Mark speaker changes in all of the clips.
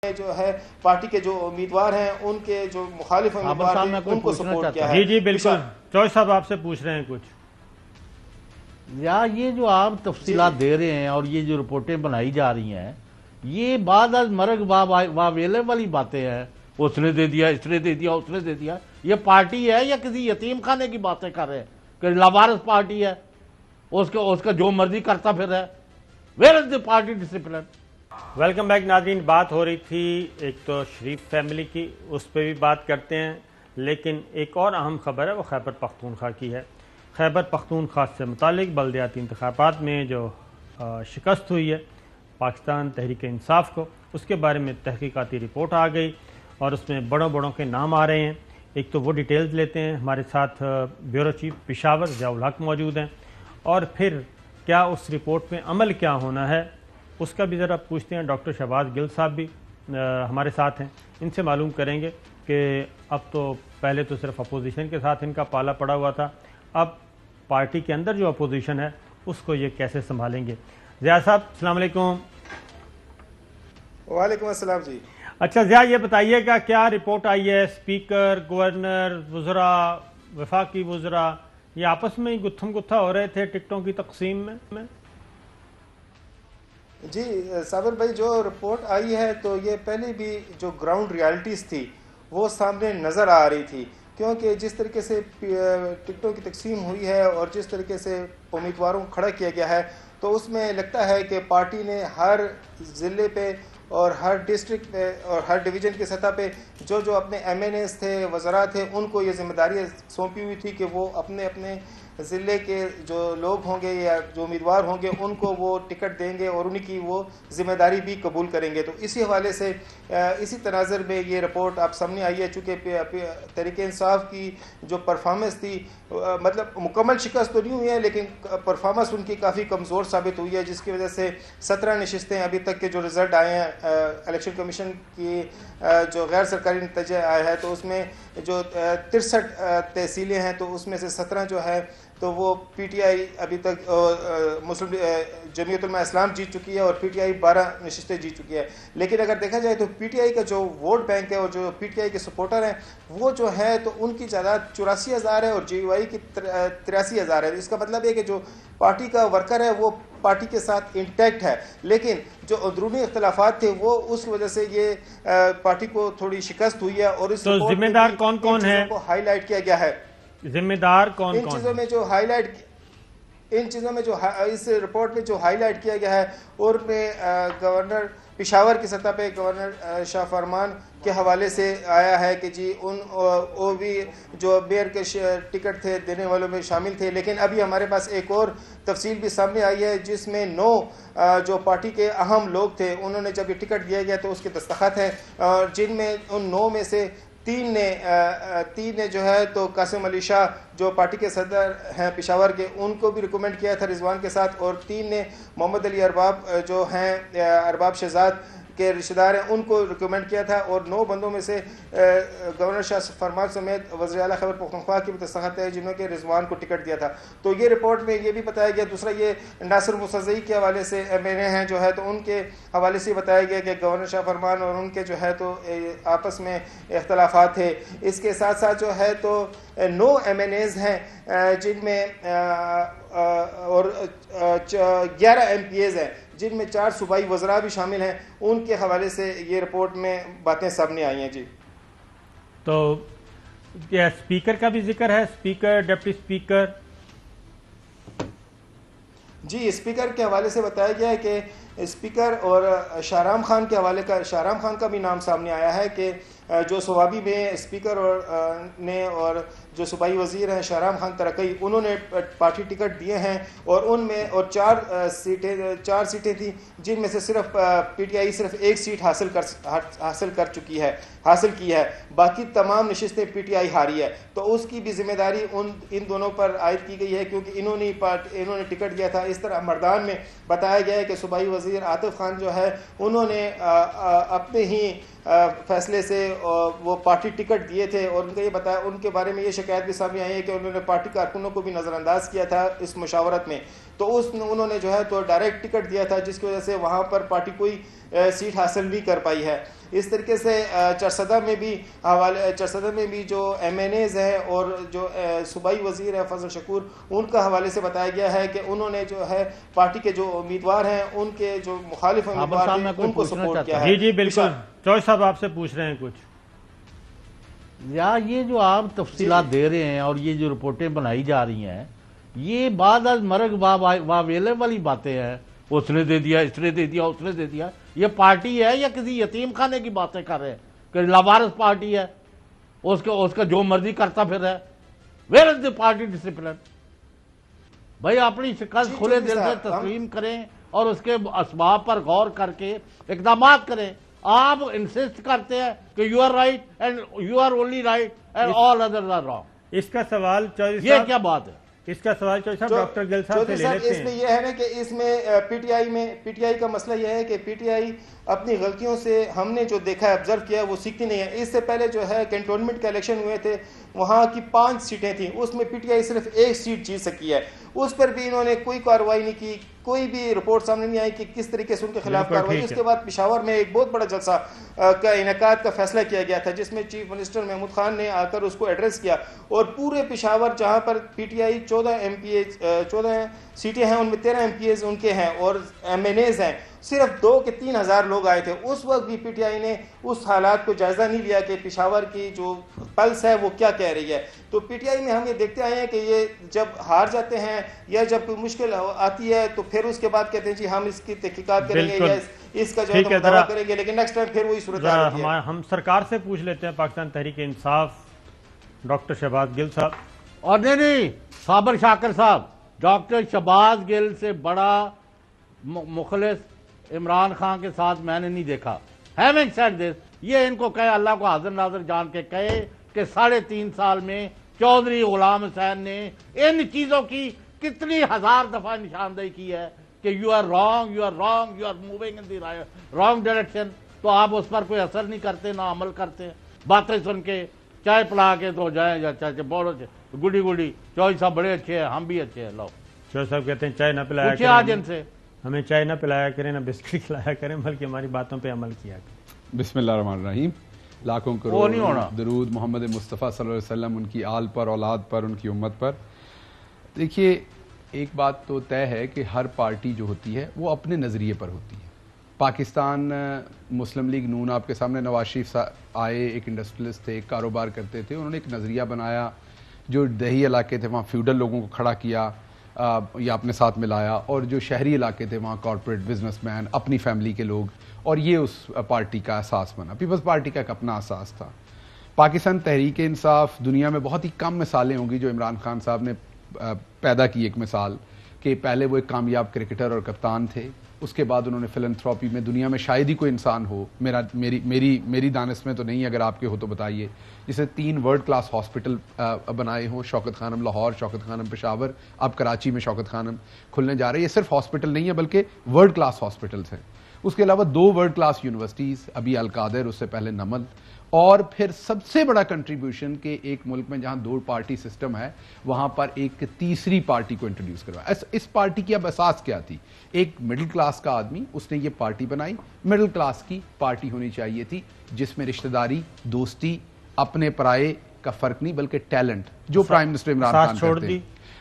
Speaker 1: جو ہے پارٹی کے جو امیدوار ہیں ان کے جو مخالف امیدوار ہیں ان کو سپورٹ کیا ہے.
Speaker 2: جی بالکل چوہے صاحب آپ سے پوچھ رہے ہیں کچھ.
Speaker 3: یا یہ جو آپ تفصیلات دے رہے ہیں اور یہ جو رپورٹیں بنائی جا رہی ہیں یہ بعد از مرگ واویلے والی باتیں ہیں. اس نے دے دیا، اس نے دے دیا، اس نے دے دیا. یہ پارٹی ہے یا کسی یتیم خانے کی باتیں کر رہے ہیں کہ لاوارث پارٹی ہے، اس کا جو مرضی کرتا پھر ہے. Where is the party discipline?
Speaker 2: Welcome back ناظرین. بات ہو رہی تھی ایک تو شریف فیملی کی، اس پہ بھی بات کرتے ہیں، لیکن ایک اور اہم خبر ہے وہ خیبر پختونخوا کی ہے. خیبر پختونخوا سے متعلق بلدیاتی انتخابات میں جو شکست ہوئی ہے پاکستان تحریک انصاف کو، اس کے بارے میں تحقیقاتی رپورٹ آ گئی اور اس میں بڑوں کے نام آ رہے ہیں. ایک تو وہ ڈیٹیلز لیتے ہیں، ہمارے ساتھ بیورو چیف پشاور ضیاء الحق موجود ہیں، اور پھر کیا اس رپورٹ میں عمل کیا ہونا ہے اس کا بھی ذرا پوچھتے ہیں. ڈاکٹر شہباز گل صاحب بھی ہمارے ساتھ ہیں، ان سے معلوم کریں گے کہ اب تو پہلے تو صرف اپوزیشن کے ساتھ ان کا پالا پڑا ہوا تھا، اب پارٹی کے اندر جو اپوزیشن ہے اس کو یہ کیسے سنبھالیں گے. ضیاء صاحب السلام علیکم.
Speaker 1: وعلیکم السلام. جی
Speaker 2: اچھا ضیاء، یہ بتائیے گا کیا رپورٹ آئی ہے؟ اسپیکر، گورنر، وزراء، وفاقی وزراء یہ آپس میں ہی گتھم گتھا ہو رہے تھے ٹکٹوں کی تقسیم میں؟
Speaker 1: جی صابر بھائی، جو رپورٹ آئی ہے تو یہ پہلے بھی جو گراؤنڈ ریالٹیز تھی وہ سامنے نظر آ رہی تھی، کیونکہ جس طریقے سے ٹکٹوں کی تقسیم ہوئی ہے اور جس طریقے سے امیدواروں کو کھڑا کیا گیا ہے تو اس میں لگتا ہے کہ پارٹی نے ہر ضلع پہ اور ہر ڈسٹرکٹ پہ اور ہر ڈویژن کی سطح پہ جو اپنے ایم این ایز تھے، وزراء تھے، ان کو یہ ذمہ داریاں سونپی ہوئی تھی کہ وہ اپنے اپنے ضلع کے جو لوگ ہوں گے یا جو امیدوار ہوں گے ان کو وہ ٹکٹ دیں گے اور ان کی وہ ذمہ داری بھی قبول کریں گے. تو اسی حوالے سے اسی تناظر میں یہ رپورٹ آپ سامنے آئی ہے. چونکہ تحریک انصاف کی جو پرفارمنس تھی، مطلب مکمل شکست تو نہیں ہوئی ہے لیکن پرفارمنس ان کی کافی کمزور ثابت ہوئی ہے، جس کی وجہ سے 17 نشستیں ابھی تک کے جو رزلٹ آئے ہیں الیکشن کمیشن کی جو غیر سرکاری نتیجے آئے ہیں تو اس میں جو 63 تحصیلیں ہیں تو اس میں سے 17 جو ہے تو وہ پی ٹی آئی ابھی تک مسلم جمعیت علماء اسلام جیت چکی ہے اور پی ٹی آئی 12 نشستیں جیت چکی ہے. لیکن اگر دیکھا جائے تو پی ٹی آئی کا جو ووٹ بینک ہے اور جو پی ٹی آئی کے سپورٹر ہیں وہ جو ہے تو ان کی تعداد 84,000 ہے اور جے یو آئی کی 83,000 ہے. اس کا مطلب ہے کہ جو پارٹی کا ورکر ہے وہ پارٹی کے ساتھ انٹیکٹ ہے، لیکن جو اندرونی اختلافات تھے وہ اس وجہ سے یہ پارٹی کو تھوڑی شکست ہوئی ہے. اور اس
Speaker 2: ذمہ دار کون کون ہے
Speaker 1: کو ہائی لائٹ کیا گیا ہے.
Speaker 2: ذمہ دار کون
Speaker 1: ان چیزوں میں جو ہائی لائٹ اس رپورٹ میں جو ہائی لائٹ کیا گیا ہے اور میں گورنر پشاور کی سطح پہ گورنر شاہ فرمان کے حوالے سے آیا ہے کہ جی وہ بھی جو میئر کے ٹکٹ تھے دینے والوں میں شامل تھے. لیکن ابھی ہمارے پاس ایک اور تفصیل بھی سامنے آئی ہے جس میں 9 جو پارٹی کے اہم لوگ تھے انہوں نے جب یہ ٹکٹ دیا گیا تو اس کے دستخط ہیں، جن میں ان 9 میں سے 3 نے جو ہے تو قاسم علی شاہ جو پارٹی کے صدر ہیں پشاور کے ان کو بھی ریکمنڈ کیا تھا رضوان کے ساتھ، اور 3 نے محمد علی ارباب جو ہیں ارباب شہزاد کے رشتہ دار ہیں ان کو ریکمنڈ کیا تھا. اور 9 بندوں میں سے گورنر شاہ فرمان سمیت وزیر اعلیٰ خیبر پختونخوا کی بھی دستخط ہے جنہوں نے رضوان کو ٹکٹ دیا تھا. تو یہ رپورٹ میں یہ بھی بتایا گیا. دوسرا یہ ناصر مسترزئی کے حوالے سے ایم این اے ہیں جو ہے تو ان کے حوالے سے بتایا گیا کہ گورنر شاہ فرمان اور ان کے جو ہے تو آپس میں اختلافات تھے. اس کے ساتھ ساتھ جو ہے تو 9 ایم این ایز ہیں جن میں اور 11 ایم پی ایز ہیں جن میں 4 صوبائی وزراء بھی شامل ہیں. ان کے حوالے سے یہ رپورٹ میں باتیں سامنے آئی ہیں. جی
Speaker 2: تو کیا اسپیکر کا بھی ذکر ہے؟ Speaker, deputy speaker?
Speaker 1: جی اسپیکر کے حوالے سے بتایا گیا ہے کہ اسپیکر اور شاہرام خان کے حوالے کا شاہرام خان کا بھی نام سامنے آیا ہے کہ جو صوابی میں اسپیکر نے اور جو صوبائی وزیر ہیں شاہرام خان ترکئی انہوں نے پارٹی ٹکٹ دیے ہیں اور ان میں اور 4 سیٹیں تھیں جن میں سے صرف پی ٹی آئی صرف 1 سیٹ حاصل کی ہے، باقی تمام نشستیں پی ٹی آئی ہاری ہے. تو اس کی بھی ذمہ داری ان دونوں پر عائد کی گئی ہے کیونکہ انہوں نے ٹکٹ دیا تھا. اس طرح مردان میں بتایا گیا ہے کہ صوبائی وزیر عاطف خان جو ہے انہوں نے اپنے ہی فیصلے سے وہ پارٹی ٹکٹ دیے تھے اور ان کا یہ بتایا، ان کے بارے میں یہ شکایت بھی سامنے آئی ہے کہ انہوں نے پارٹی کارکنوں کو بھی نظر انداز کیا تھا اس مشاورت میں. تو انہوں نے جو ہے تو ڈائریکٹ ٹکٹ دیا تھا جس کی وجہ سے وہاں پر پارٹی کوئی سیٹ حاصل نہیں کر پائی ہے. اس طریقے سے چرسدہ میں بھی جو ایم این ایز ہیں اور جو صوبائی وزیر ہے فضل شکور، ان کا حوالے سے بتایا گیا ہے کہ انہوں نے جو ہے پارٹی کے جو امیدوار ہیں ان کے جو مخالف امیدوار ہیں ان کو سپورٹ کیا ہے۔
Speaker 2: جی بالکل، چوہے صاحب آپ سے پوچھ رہے ہیں کچھ۔
Speaker 3: یا یہ جو آپ تفصیلات دے رہے ہیں اور یہ جو رپورٹیں بنائی جا رہی ہیں، یہ بعد از مرگ واویلے والی باتیں ہیں، اس نے دے دیا، اس نے دے دیا، اس نے دے دیا۔ یہ پارٹی ہے یا کسی یتیم خانے کی باتیں کر رہے ہیں کہ لاوارث پارٹی ہے، اس کا جو مرضی کرتا پھر ہے؟ Where is the party discipline? بھائی اپنی شکست کھلے دل سے تسلیم کریں اور اس کے اسباب پر غور کر کے اقدامات کریں۔ آپ انسسٹ کرتے ہیں کہ you are right and you are only right and all others are wrong.
Speaker 2: اس کا سوال چودھری
Speaker 3: یہ
Speaker 2: صاحب،
Speaker 3: کیا بات ہے؟
Speaker 2: اس کا سوال چودھری صاحب ڈاکٹر گل صاحب سے لے لیتے
Speaker 1: اس میں
Speaker 2: ہیں۔
Speaker 1: یہ ہے نا کہ اس میں پی ٹی آئی کا مسئلہ یہ ہے کہ پی ٹی آئی اپنی غلطیوں سے ہم نے جو دیکھا ہے، آبزرو کیا ہے، وہ سیکھتی نہیں ہے۔ اس سے پہلے جو ہے کینٹونمنٹ کے الیکشن ہوئے تھے، وہاں کی 5 سیٹیں تھیں، اس میں پی ٹی آئی صرف 1 سیٹ جیت سکی ہے۔ اس پر بھی انہوں نے کوئی کارروائی نہیں کی، کوئی بھی رپورٹ سامنے نہیں آئی کہ کس طریقے سے ان کے خلاف کارروائی۔ اس کے بعد پشاور میں ایک بہت بڑا جلسہ کا انعقاد کا فیصلہ کیا گیا تھا، جس میں چیف منسٹر محمود خان نے آ کر اس کو ایڈریس کیا، اور پورے پشاور جہاں پر پی ٹی آئی 14 سیٹیں ہیں، ان میں 13 ایم پی ایز ان کے ہیں اور ایم این ایز ہیں، صرف 2 کہ 3 ہزار لوگ آئے تھے۔ اس وقت بھی پی ٹی آئی نے اس حالات کو جائزہ نہیں لیا کہ پشاور کی جو پلس ہے وہ کیا کہہ رہی ہے۔ تو پی ٹی آئی میں ہم یہ دیکھتے آئے ہیں کہ یہ جب ہار جاتے ہیں یا جب کوئی مشکل آتی ہے تو پھر اس کے بعد کہتے ہیں جی ہم اس کی تحقیقات کریں گے یا اس کا جو ہے مداوع کریں گے، لیکن نیکسٹ ٹائم پھر وہی صورتحال ہوتی ہے۔
Speaker 2: ہم سرکار سے پوچھ لیتے ہیں، پاکستان تحریک انصاف ڈاکٹر شہباز گل صاحب۔
Speaker 3: اور نہیں صابر شاکر صاحب، ڈاکٹر شہباز گل سے بڑا مخلص عمران خان کے ساتھ میں نے نہیں دیکھا۔ Having said this، یہ ان کو کہے، اللہ کو حاضر ناظر جان کے کہے کہ 3.5 سال میں چودھری غلام حسین نے ان چیزوں کی کتنی ہزار دفعہ نشاندہی کی ہے کہ you are wrong, you are wrong, you are moving in the wrong direction, تو آپ اس پر کوئی اثر نہیں کرتے، نہ عمل کرتے، باتیں سن کے چائے پلا کے تو جائیں یا چائے بہت اچھے گڈی چوہری صاحب بڑے اچھے ہیں، ہم بھی اچھے ہیں۔ لو
Speaker 2: چوہری صاحب کہتے ہیں چائے نہ پلایا
Speaker 3: پوچھے آج ان
Speaker 2: کریں،
Speaker 3: سے،
Speaker 2: ہمیں چائے نہ پلایا کریں، نہ بسکٹ کھلایا کریں، بلکہ ہماری باتوں پہ عمل کیا کریں۔
Speaker 4: بسم اللہ الرحمن الرحیم۔ لاکھوں
Speaker 3: وہ
Speaker 4: کروڑ
Speaker 3: نہیں ہونا۔
Speaker 4: درود محمد مصطفیٰ صلی اللہ علیہ وسلم، ان کی آل پر، اولاد پر، ان کی امت پر۔ دیکھیے ایک بات تو طے ہے کہ ہر پارٹی جو ہوتی ہے وہ اپنے نظریے پر ہوتی ہے۔ پاکستان مسلم لیگ نون، آپ کے سامنے نواز شریف آئے، ایک انڈسٹریلسٹ تھے، ایک کاروبار کرتے تھے، انہوں نے ایک نظریہ بنایا، جو دیہی علاقے تھے وہاں فیوڈل لوگوں کو کھڑا کیا یا اپنے ساتھ ملایا، اور جو شہری علاقے تھے وہاں کارپوریٹ بزنس مین، اپنی فیملی کے لوگ، اور یہ اس پارٹی کا اساس بنا۔ پیپلز پارٹی کا ایک اپنا اساس تھا۔ پاکستان تحریک انصاف، دنیا میں بہت ہی کم مثالیں ہوں گی جو عمران خان صاحب نے پیدا کی، ایک مثال کہ پہلے وہ ایک کامیاب کرکٹر اور کپتان تھے، اس کے بعد انہوں نے فلنتھراپی میں، دنیا میں شاید ہی کوئی انسان ہو، میری دانش میں تو نہیں، اگر آپ کے ہو تو بتائیے، جسے 3 ورلڈ کلاس ہاسپٹل بنائے ہوں، شوکت خانم لاہور، شوکت خانم پشاور، اب کراچی میں شوکت خانم کھلنے جا رہے ہیں۔ یہ صرف ہاسپٹل نہیں ہے بلکہ ورلڈ کلاس ہاسپٹلس ہیں۔ اس کے علاوہ 2 ورلڈ کلاس یونیورسٹیز، ابھی القادر، اس سے پہلے نمل، اور پھر سب سے بڑا کنٹریبیوشن کہ ایک ملک میں جہاں 2 پارٹی سسٹم ہے وہاں پر ایک تیسری پارٹی کو انٹروڈیوس کروایا۔ اس پارٹی کی اب اساس کیا تھی؟ ایک مڈل کلاس کا آدمی، اس نے یہ پارٹی بنائی۔ مڈل کلاس کی پارٹی ہونی چاہیے تھی جس میں رشتہ داری، دوستی، اپنے پرائے کا فرق نہیں بلکہ ٹیلنٹ، جو پرائم منسٹر عمران خان کرتے ہیں۔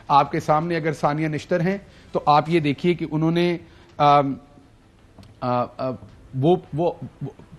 Speaker 4: آپ کے سامنے اگر ثانیہ نشتر ہیں تو آپ یہ دیکھیے کہ انہوں نے وہ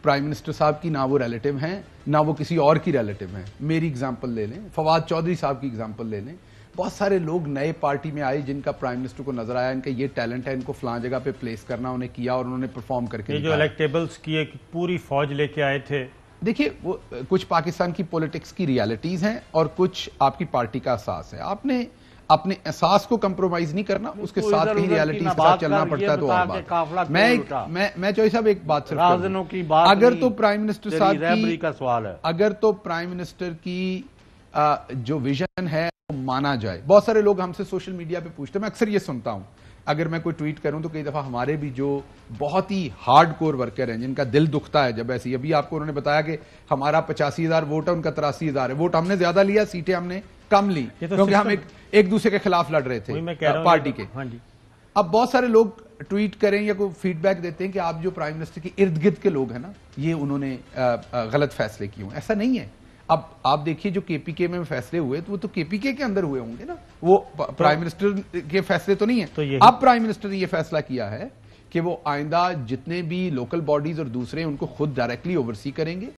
Speaker 4: پرائم منسٹر صاحب کی نہ وہ ریلیٹو ہیں نہ وہ کسی اور کی ریلیٹو ہیں۔ میری اگزامپل لے لیں، فواد چودھری صاحب کی اگزامپل لے لیں، بہت سارے لوگ نئے پارٹی میں آئے جن کا پرائم منسٹر کو نظر آیا ان کا یہ ٹیلنٹ ہے، ان کو فلاں جگہ پہ پلیس کرنا، انہیں کیا اور انہوں نے پرفارم کر کے
Speaker 2: یہ جو الیکٹیبلز کی ایک پوری فوج لے کے آئے تھے۔
Speaker 4: دیکھیے وہ کچھ پاکستان کی پولیٹکس کی ریالٹیز ہیں اور کچھ آپ کی پارٹی کا اساس ہے۔ آپ نے اپنے احساس کو کمپرومائز نہیں کرنا، اس کے ساتھ کہیں ریالٹیز کے ساتھ چلنا پڑتا ہے تو اور بات۔ میں چوہری صاحب ایک بات صرف، اگر تو پرائم منسٹر صاحب کی سوال ہے، اگر تو پرائم منسٹر کی جو ویژن ہے وہ مانا جائے، بہت سارے لوگ ہم سے سوشل میڈیا پہ پوچھتے ہیں، میں اکثر یہ سنتا ہوں، اگر میں کوئی ٹویٹ کروں تو کئی دفعہ ہمارے بھی جو بہت ہی ہارڈ کور ورکر ہیں جن کا دل دکھتا ہے جب ایسی، ابھی آپ کو انہوں نے بتایا کہ ہمارا 85,000 ووٹ ہے، ان کا 83,000 ہے، ووٹ ہم نے زیادہ لیا، سیٹیں ہم نے کم لی، کیونکہ ہم ایک دوسرے کے خلاف لڑ رہے تھے پارٹی کے۔ اب بہت سارے لوگ ٹویٹ کریں یا کوئی فیڈ بیک دیتے ہیں کہ آپ جو پرائم منسٹر کے ارد گرد کے لوگ ہیں نا یہ انہوں نے غلط فیصلے کیے ہوں. ایسا نہیں ہے. اب آپ دیکھیے جو کے پی کے میں فیصلے ہوئے تو وہ تو کے پی کے اندر ہوئے ہوں گے نا, وہ پرائم منسٹر کے فیصلے تو نہیں ہیں. اب پرائم منسٹر نے یہ فیصلہ کیا ہے کہ وہ آئندہ جتنے بھی لوکل باڈیز اور دوسرے ان کو خود ڈائریکٹلی اوورسی کریں گے.